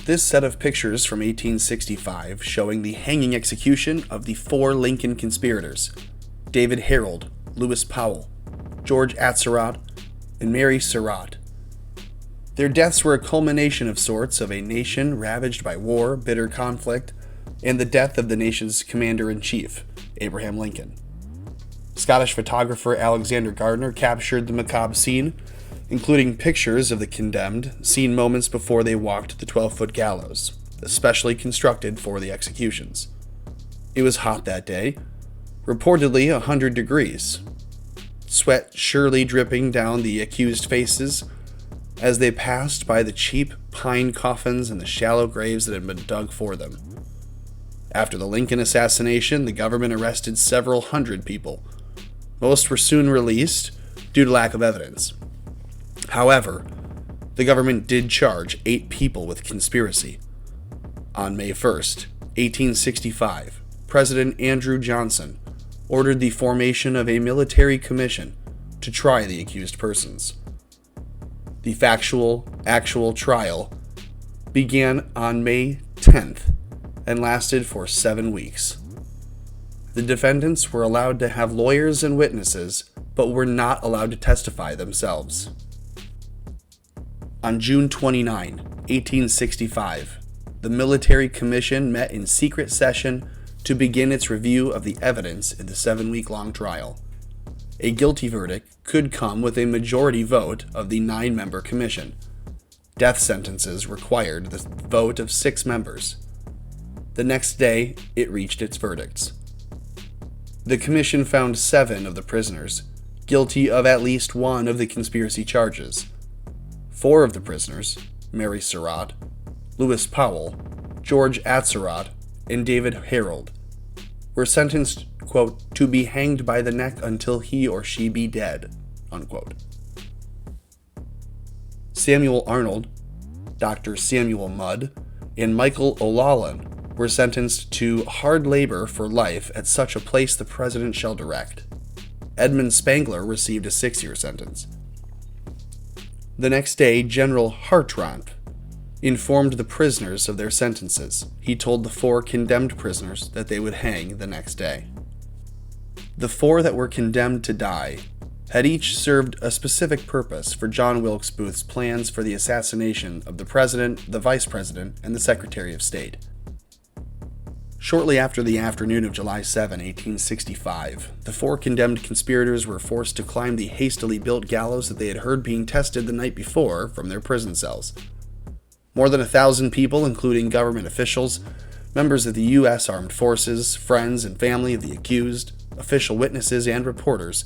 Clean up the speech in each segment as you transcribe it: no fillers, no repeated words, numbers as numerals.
this set of pictures from 1865 showing the hanging execution of the 4 Lincoln conspirators, David Harold, Lewis Powell, George Atzerodt, and Mary Surratt. Their deaths were a culmination of sorts of a nation ravaged by war, bitter conflict, and the death of the nation's commander-in-chief, Abraham Lincoln. Scottish photographer Alexander Gardner captured the macabre scene, including pictures of the condemned seen moments before they walked the 12-foot gallows, especially constructed for the executions. It was hot that day, reportedly 100 degrees, sweat surely dripping down the accused faces as they passed by the cheap pine coffins and the shallow graves that had been dug for them. After the Lincoln assassination, the government arrested several hundred people. Most were soon released due to lack of evidence. However, the government did charge 8 people with conspiracy. On May 1st, 1865, President Andrew Johnson ordered the formation of a military commission to try the accused persons. The actual trial began on May 10th and lasted for 7 weeks. The defendants were allowed to have lawyers and witnesses, but were not allowed to testify themselves. On June 29, 1865, the military commission met in secret session to begin its review of the evidence in the 7-week-long trial. A guilty verdict could come with a majority vote of the 9-member commission. Death sentences required the vote of 6 members. The next day, it reached its verdicts. The commission found 7 of the prisoners guilty of at least one of the conspiracy charges. 4 of the prisoners, Mary Surratt, Lewis Powell, George Atzerodt, and David Harold, were sentenced, quote, to be hanged by the neck until he or she be dead, unquote. Samuel Arnold, Dr. Samuel Mudd, and Michael O'Laughlin were sentenced to hard labor for life at such a place the president shall direct. Edmund Spangler received a 6-year sentence. The next day, General Hartranft informed the prisoners of their sentences. He told the 4 condemned prisoners that they would hang the next day. The 4 that were condemned to die had each served a specific purpose for John Wilkes Booth's plans for the assassination of the president, the vice president, and the secretary of state. Shortly after the afternoon of July 7, 1865, the 4 condemned conspirators were forced to climb the hastily built gallows that they had heard being tested the night before from their prison cells. More than 1,000 people, including government officials, members of the U.S. Armed Forces, friends and family of the accused, official witnesses, and reporters,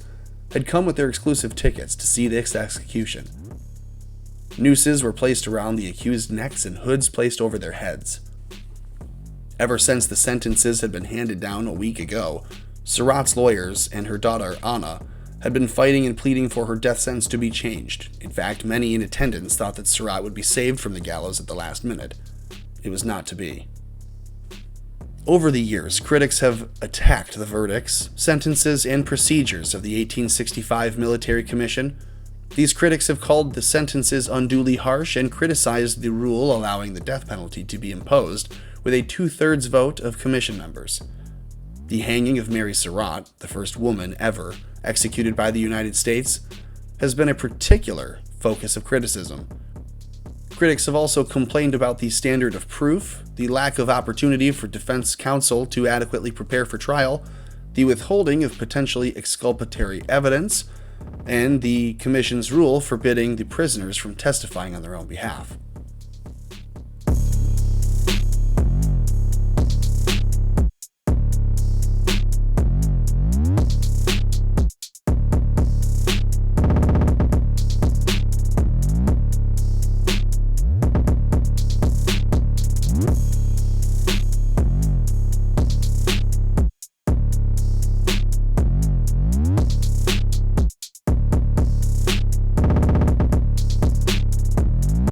had come with their exclusive tickets to see this execution. Nooses were placed around the accused necks and hoods placed over their heads. Ever since the sentences had been handed down a week ago, Surratt's lawyers and her daughter Anna had been fighting and pleading for her death sentence to be changed. In fact, many in attendance thought that Surratt would be saved from the gallows at the last minute. It was not to be. Over the years, critics have attacked the verdicts, sentences, and procedures of the 1865 Military Commission. These critics have called the sentences unduly harsh and criticized the rule allowing the death penalty to be imposed with a 2/3 vote of commission members. The hanging of Mary Surratt, the first woman ever executed by the United States, has been a particular focus of criticism. Critics have also complained about the standard of proof, the lack of opportunity for defense counsel to adequately prepare for trial, the withholding of potentially exculpatory evidence, and the Commission's rule forbidding the prisoners from testifying on their own behalf.